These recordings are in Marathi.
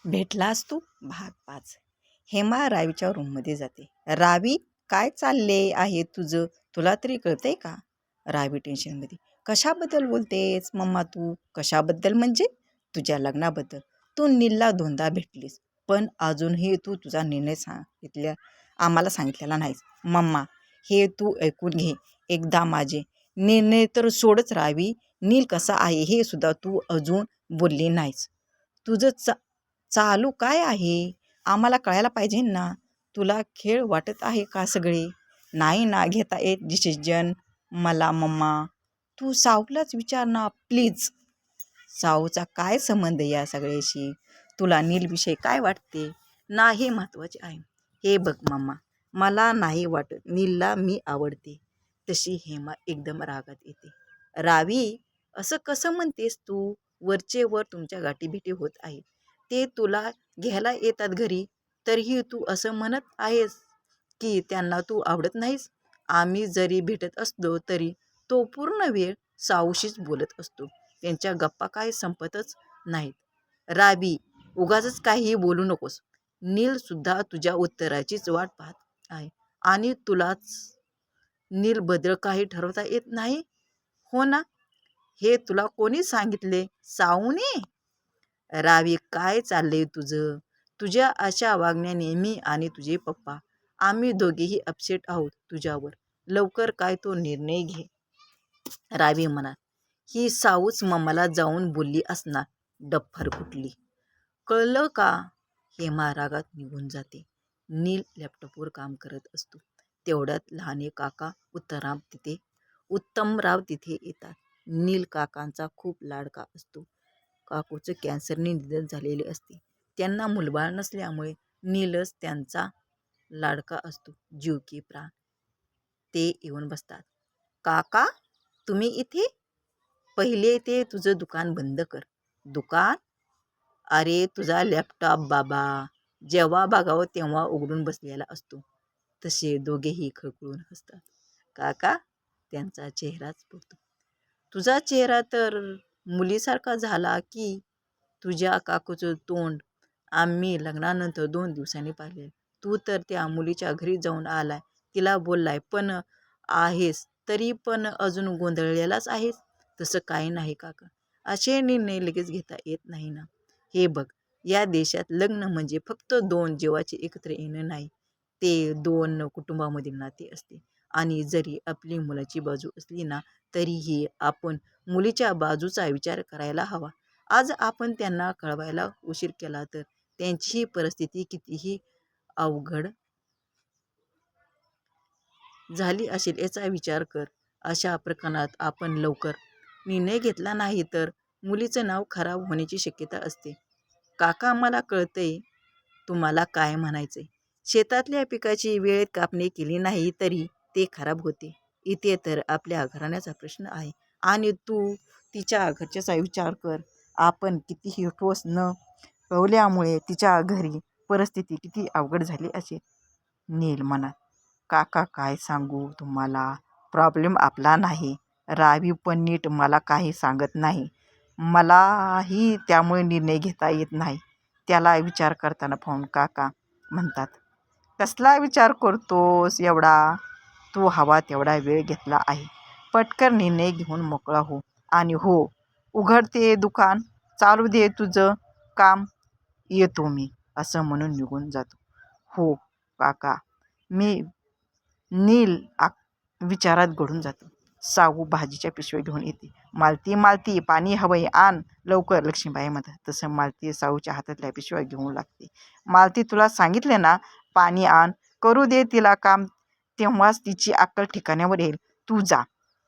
भेटलास तू. भाग 5. हेमा रावीच्या रूममध्ये जाते. रावी, काय चालले आहे तुझं? तुला तरी कळतंय का? रावी टेन्शनमध्ये. कशाबद्दल बोलतेस मम्मा तू? कशाबद्दल म्हणजे? तुझ्या लग्नाबद्दल. तू नीलला दोनदा भेटलीस, पण अजूनही तू तुझा निर्णय आम्हाला सांगितलेला नाहीस. मम्मा, हे तू ऐकून घे एकदा माझे. निर्णय तर सोडच रावी, नील कसा आहे हे सुद्धा तू अजून बोलली नाहीस. तुझं चालू काय आहे? आम्हाला कळायला पाहिजे ना. तुला खेळ वाटत आहे का सगळे? नाही ना घेता येत डिसिजन मला मम्मा. तू साऊलाच विचार ना प्लीज. साऊचा काय संबंध या सगळ्याशी? तुला नीलविषयी काय वाटते ना हे महत्त्वाचे आहे. हे बघ मम्मा, मला नाही वाटत नीलला मी आवडते. तशी हेमा एकदम रागात येते. रावी, असं कसं म्हणतेस तू? वरचे वर तुमच्या गाठीभेटी होत आहेत. ते तुला घ्यायला येतात घरी, तरीही तू असं म्हणत आहेस की त्यांना तू आवडत नाहीस. आम्ही जरी भेटत असलो तरी तो पूर्ण वेळ साऊशीच बोलत असतो. त्यांच्या गप्पा काय संपतच नाहीत. रावी, उगाचच काहीही बोलू नकोस. नील सुद्धा तुझ्या उत्तराचीच वाट पाहत आहे आणि तुलाच नील बद्दल काही ठरवता येत नाही, हो ना? हे तुला कोणी सांगितले? साऊने? रावी, काय चाललंय तुझं? तुझ्या अशा वागण्याने मी आणि तुझे पप्पा आम्ही दोघेही अपसेट आहोत तुझ्यावर. लवकर काय तो निर्णय घे. रावी म्हणा, ही साऊच मम्माला जाऊन बोलली असणार. डफर कुठली. कळलं का? हेमा रागात निघून जाते. नील लॅपटॉपवर काम करत असतो. तेवढ्यात लहाने काका उत्तमराव तिथे येतात. नील काकांचा खूप लाडका असतो. काकूचं कॅन्सरने निधन झालेले असते. त्यांना मुलबाळ नसल्यामुळे नीलच त्यांचा लाडका असतो, जीव की प्राण. ते येऊन बसतात. काका, तुम्ही इथे? पहिले ते तुझं दुकान बंद कर. दुकान? अरे तुझा लॅपटॉप बाबा, जेव्हा बघावं तेव्हा उघडून बसलेला असतो. तसे दोघेही खळखळून हसतात. काका, त्यांचा चेहराच पडतो. तुझा चेहरा तर मुलीसारखा झाला की. तुझ्या काकूचं तोंड आम्ही लग्नानंतर 2 दिवसांनी पाहिले. तू तर त्या मुलीच्या घरी जाऊन आलाय, तिला बोललाय पण आहेस, तरी पण अजून गोंधळलेलाच आहेस. तसं काही नाही काका, असे निर्णय लगेच घेता येत नाही ना. हे बघ, या देशात लग्न म्हणजे फक्त 2 जीवाचे एकत्र येणं नाही, ते 2 कुटुंबामधील नाते असते. आणि जरी आपली मुलाची बाजू असली ना, तरीही आपण मुलीच्या बाजूचा विचार करायला हवा. आज आपण त्यांना कळवायला उशीर केला तर त्यांचीही परिस्थिती कितीही अवघड झाली असेल याचा विचार कर. अशा प्रकरणात आपण लवकर निर्णय घेतला नाही तर मुलीचं नाव खराब होण्याची शक्यता असते. काका, मला कळतंय तुम्हाला काय म्हणायचंय. शेतातल्या पिकाची वेळेत कापणी केली नाही तरी ते खराब होते. इथे तर आपल्या घराण्याचा प्रश्न आहे आणि तू तिच्या घरच्याचा विचार कर. आपण कितीही ठोस न कळवल्यामुळे तिच्या घरी परिस्थिती किती अवघड झाली असेल. नील मनात, काका काय सांगू तुम्हाला, प्रॉब्लेम आपला नाही. रावी पण नीट मला काही सांगत नाही. मलाही त्यामुळे निर्णय घेता येत नाही. त्याला विचार करताना पाहून काका म्हणतात, कसला विचार करतोस एवढा? तू हवा तेवढा वेळ घेतला आहे. पटकन निर्णय घेऊन मोकळा हो. आणि हो, उघड ते दुकान, चालू दे तुझं काम, येतो मी, असं म्हणून निघून जातो. हो काका. मी नील विचारात गढून जातो. साऊ भाजीच्या पिशव्या घेऊन येते. मालती, मालती, पाणी हवंय, आण लवकर, लक्ष्मीबाई म्हणतात. तसं मालती साऊच्या हातातल्या पिशव्या घेऊन लागते. मालती, तुला सांगितले ना, पाणी आण, करू दे तिला काम, तेव्हाच तिची अक्कल ठिकाण्यावर येईल. तू जा,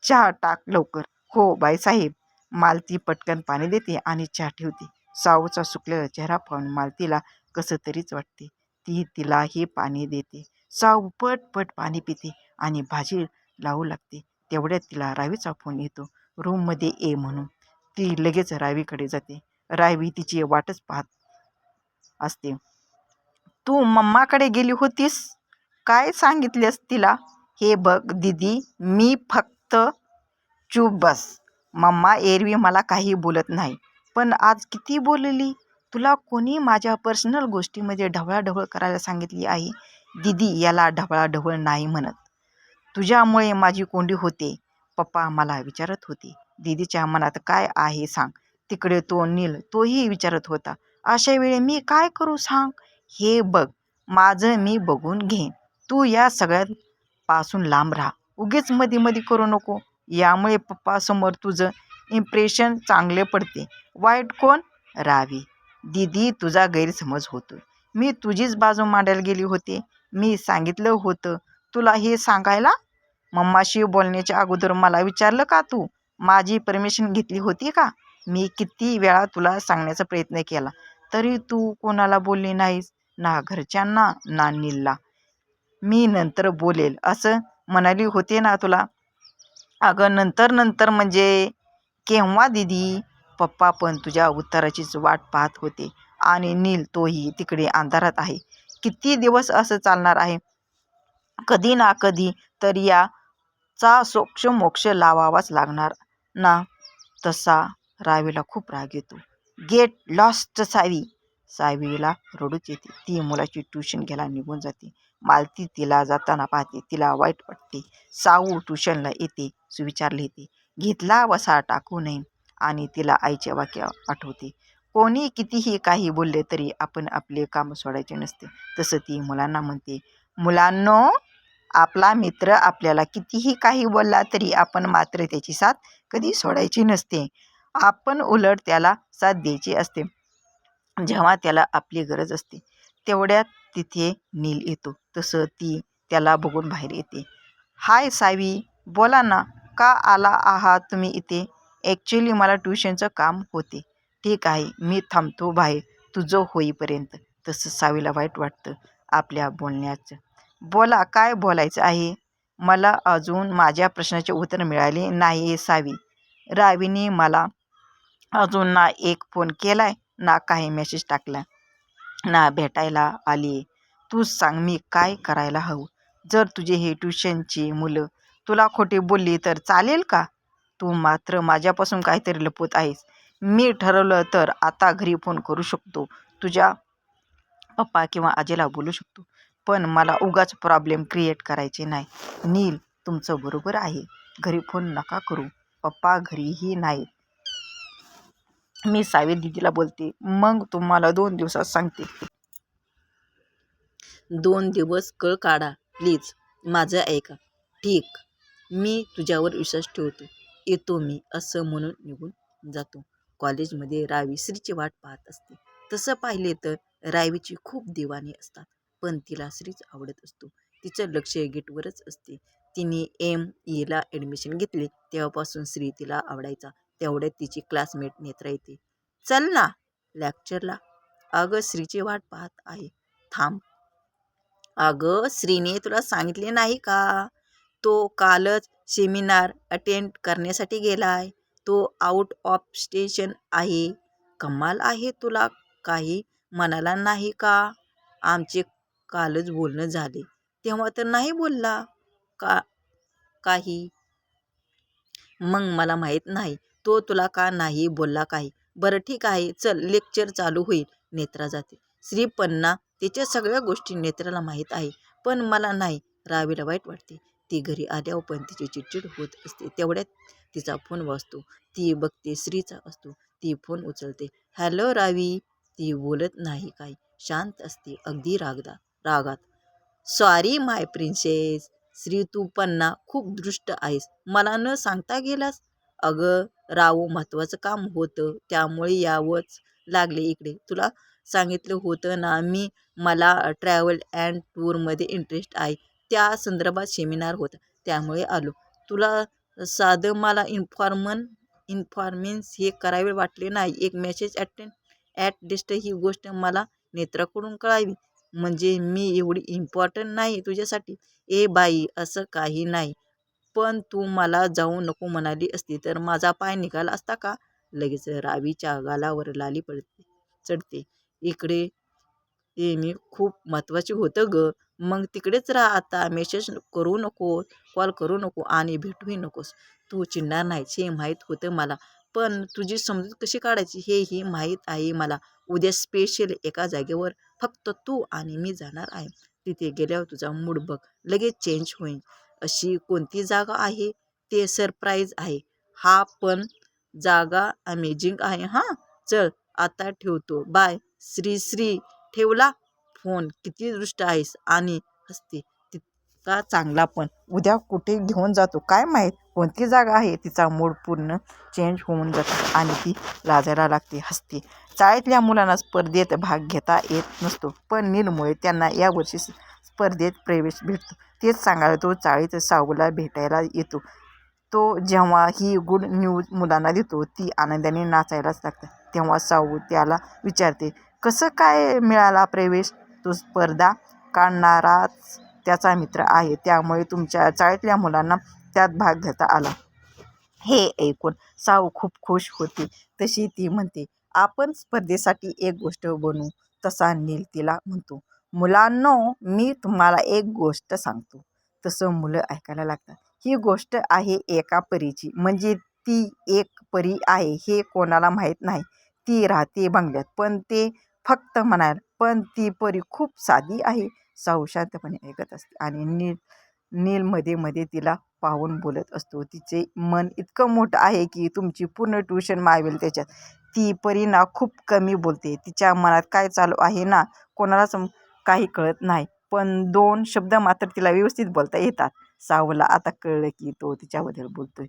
चहा टाक लवकर. हो बाईसाहेब. मालती पटकन पाणी देते आणि चहा ठेवते. साऊचा सुकलेला चेहरा पाहून मालतीला कसं तरीच वाटते. ती तिलाही पाणी देते. साऊ पटपट पाणी पिते आणि भाजी लावू लागते. तेवढ्यात तिला रावीचा फोन येतो, रूममध्ये ये म्हणून. ती लगेच रावीकडे जाते. रावी तिची वाटच पाहत असते. तू मम्माकडे गेली होतीस, काय सांगितलेस तिला? हे बघ दीदी, मी फक्त चूप बस. मम्मा एरवी मला काही बोलत नाही, पण आज किती बोलली. तुला कोणी माझ्या पर्सनल गोष्टीमध्ये ढवळाढवळ करायला सांगितली आहे? दीदी याला ढवळाढवळ नाही म्हणत. तुझ्यामुळे माझी कोंडी होते, पप्पा मला विचारत होते. दीदीच्या मनात काय आहे सांग. तिकडे तो नील तोही विचारत होता. अशा वेळी मी काय करू सांग? हे बघ, माझं मी बघून घेईन. तू या सगळ्यात पासून लांब राहा. उगीच मध्ये मध्ये करू नको. यामुळे पप्पासमोर तुझं इम्प्रेशन चांगले पडते. वाईट कोण? रावी. दीदी तुझा गैरसमज होतोय. मी तुझीच बाजू मांडायला गेली होते. मी सांगितलं होतं तुला हे सांगायला. मम्माशी बोलण्याच्या अगोदर मला विचारलं का तू? माझी परमिशन घेतली होती का? मी किती वेळा तुला सांगण्याचा प्रयत्न केला, तरी तू कोणाला बोलली नाहीस, ना घरच्यांना ना नीलला. मी नंतर बोलेल असं म्हणाली होते ना तुला. अगं नंतर नंतर म्हणजे केव्हा दीदी? पप्पा पण तुझ्या उत्तराचीच वाट पाहत होते आणि नील तोही तिकडे अंधारात आहे. किती दिवस असं चालणार आहे? कधी ना कधी तर याचा सोक्ष लावावाच लागणार ना. तसा रावीला खूप राग येतो. गेट लॉस्ट सावी. सावीला रडूच येते. ती मुलाची ट्युशन घ्यायला निघून जाते. मालती तिला जाताना पाहते. तिला वाईट वाटते. साऊ ट्युशनला येते. सुविचारले येते. घेतला वसा टाकू नये. आणि तिला आईचे वाक्य आठवते. कोणी कितीही काही बोलले तरी आपण आपले काम सोडायचे नसते. तसं ती मुलांना म्हणते, मुलांनो, आपला मित्र आपल्याला कितीही काही बोलला तरी आपण मात्र त्याची साथ कधी सोडायची नसते. आपण उलट त्याला साथ द्यायची असते जेव्हा त्याला आपली गरज असते. तेवढ्यात तिथे नील येतो. तसं ती त्याला बघून बाहेर येते. हाय सावी, बोला ना, का आला आहात तुम्ही इथे? ॲक्च्युली मला ट्युशनचं काम होते. ठीक आहे, मी थांबतो बाहेर तुझं होईपर्यंत. तसं सावीला वाईट वाटतं आपल्या बोलण्याचं. बोला, काय बोलायचं आहे? मला अजून माझ्या प्रश्नाचे उत्तर मिळाले नाही सावी. रावीने मला अजून ना एक फोन केलाय, ना काही मेसेज टाकला, ना भेटायला आली. तूच सांग मी काय करायला हवं? जर तुझे हे ट्युशनची मुलं तुला खोटे बोलली तर चालेल का? तू मात्र माझ्यापासून काहीतरी लपवत आहेस. मी ठरवलं तर आता घरी फोन करू शकतो. तुझ्या पप्पा किंवा आजीला बोलू शकतो. पण मला उगाच प्रॉब्लेम क्रिएट करायचे नाही. नील तुमचं बरोबर आहे. घरी फोन नका करू. पप्पा घरीही नाहीत. मी सावी दीदीला बोलते. मग तुम्हाला 2 दिवसात सांगते. 2 दिवस कळ काढा प्लीज. माझं ऐका. ठीक, मी तुझ्यावर विश्वास ठेवतो. येतो मी, असं म्हणून निघून जातो. कॉलेजमध्ये रावी श्रीची वाट पाहत असते. तसं पाहिले तर रावीची खूप दिवाणी असतात, पण तिला श्रीच आवडत असतो. तिचं लक्ष गेटवरच असते. तिने ME ला ॲडमिशन घेतली तेव्हापासून श्री तिला आवडायचा. तेवढ्यात तिची क्लासमेट नेत्रा येते. चल ना लेक्चरला. अगं श्रीची वाट पाहत आहे. थांब. अगं श्रीने तुला सांगितले नाही का? तो कालच सेमिनार अटेंड करण्यासाठी गेलाय. तो आउट ऑफ स्टेशन आहे. कमाल आहे, तुला काही म्हणाला नाही का? आमचे कालच बोलणं झाले तेव्हा तर नाही बोलला का काही. मग मला माहीत नाही तो तुला का नाही बोलला काही. बरं ठीक आहे, चल लेक्चर चालू होईल. नेत्रा जाते. श्री पन्ना तिच्या सगळ्या गोष्टी नेत्राला माहीत आहे, पण मला नाही. रावीला वाईट वाटते. ती घरी आल्यावर पण तिची चिडचिड होत असते. तेवढ्यात तिचा फोन वाजतो. ती बघते श्रीचा असतो. ती फोन उचलते. हॅलो रावी. ती बोलत नाही काही. शांत असते, अगदी रागात. सॉरी माय प्रिन्सेस. श्री तू पन्ना खूप दृष्ट आहेस. मला न सांगता गेलास. अगं राहू, महत्त्वाचं काम होतं त्यामुळे यावंच लागले इकडे. तुला सांगितलं होतं ना मी, मला ट्रॅव्हल अँड टूरमध्ये इंटरेस्ट आहे. त्या संदर्भात सेमिनार होता त्यामुळे आलो. तुला साधं मला इन्फॉर्मेन्स हे करावे वाटले नाही. एक मेसेज ॲट लिस्ट ही गोष्ट मला नेत्राकडून कळावी. म्हणजे मी एवढी इम्पॉर्टंट नाही तुझ्यासाठी? ए बाई, असं काही नाही. पण तू मला जाऊ नको म्हणाली असती तर माझा पाय निघाला असता का? लगेच रावीच्या गालावर लाली चढते. इकडे ये, मी खूप महत्त्वाची होतं ग. मग तिकडेच राहा आता. मेसेज करू नको, कॉल करू नको आणि भेटूही नकोस. तू चिडणार नाहीस हे माहीत होतं मला, पण तुझी समजूत कशी काढायची हेही माहीत आहे मला. उद्या स्पेशल एका जागेवर फक्त तू आणि मी जाणार आहे. तिथे गेल्यावर तुझा मूड बघ लगेच चेंज होईल. अशी कोणती जागा आहे? ते सरप्राईज आहे. हा पण जागा अमेझिंग आहे हां. चल आता ठेवतो. बाय. श्री श्री. ठेवला फोन. किती दृष्ट आहेस आणि हसते. तितका चांगला पण. उद्या कुठे घेऊन जातो काय माहीत. कोणती जागा आहे? तिचा मूड पूर्ण चेंज होऊन जातो आणि ती लाजायला लागते, हसते. शाळेतल्या मुलांना स्पर्धेत भाग घेता येत नसतो, पण नीलमुळे त्यांना यावर्षी स्पर्धेत प्रवेश भेटतो. तेच सांगायला तो चाळीत साऊला भेटायला येतो. तो जेव्हा ही गुड न्यूज मुलांना देतो, ती आनंदाने नाचायलाच लागतात. तेव्हा साऊ त्याला विचारते, कसं काय मिळाला प्रवेश? तो स्पर्धा काढणाराच त्याचा मित्र आहे, त्यामुळे तुमच्या चाळीतल्या मुलांना त्यात भाग घेता आला. हे ऐकून साऊ खूप खुश होते. तशी ती म्हणते, आपण स्पर्धेसाठी एक गोष्ट बनवू. तसा नील तिला म्हणतो, मुलांनो मी तुम्हाला एक गोष्ट सांगतो. तसं मुलं ऐकायला लागतात. ही गोष्ट आहे एका परीची. म्हणजे ती एक परी आहे हे कोणाला माहीत नाही. ती राहते बंगल्यात, पण ते फक्त म्हणाल. पण ती परी खूप साधी आहे. साऊ शांतपणे ऐकत असते आणि नील मध्ये मध्ये तिला पाहून बोलत असतो. तिचे मन इतकं मोठं आहे की तुमची पूर्ण ट्युशन मावेल त्याच्यात. ती परी ना खूप कमी बोलते. तिच्या मनात काय चालू आहे ना कोणालाच काही कळत नाही. पण 2 शब्द मात्र तिला व्यवस्थित बोलता येतात. साऊला आता कळलं की तो तिच्याबद्दल बोलतोय.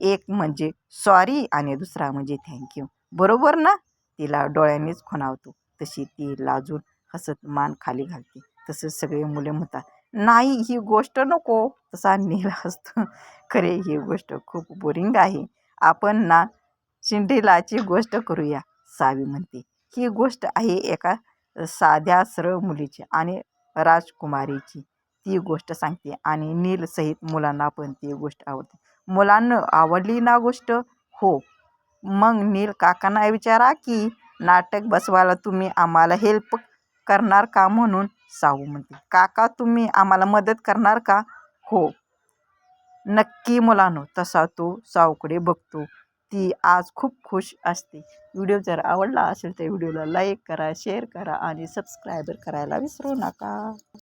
एक म्हणजे सॉरी आणि दुसरा म्हणजे थँक्यू. बरोबर ना? तिला डोळ्यांनीच खुणावतो. तशी ती लाजून हसत मान खाली घालते. तसंच सगळे मुले म्हणतात, नाही ही गोष्ट नको. तसा नील हसतो. खरे ही गोष्ट खूप बोरिंग आहे. आपण ना सिंड्रेलाची गोष्ट करूया. सावी म्हणते, ही गोष्ट आहे एका साध्या सरळ मुलीची आणि राजकुमारीची. ती गोष्ट सांगते आणि नील सहित मुलांना पण ती गोष्ट आवडते. मुलांना आवडली ना गोष्ट? हो. मग नील काकांना विचारा की नाटक बसवायला तुम्ही आम्हाला हेल्प करणार का म्हणून. साऊ म्हणते, काका तुम्ही आम्हाला मदत करणार का? हो नक्की मुलांनो. तसा तो साऊकडे बघतो. ती आज खूप खुश असते. व्हिडिओ जर आवडला असेल तर व्हिडिओला लाईक करा, शेअर करा आणि सबस्क्राईब करायला विसरू नका.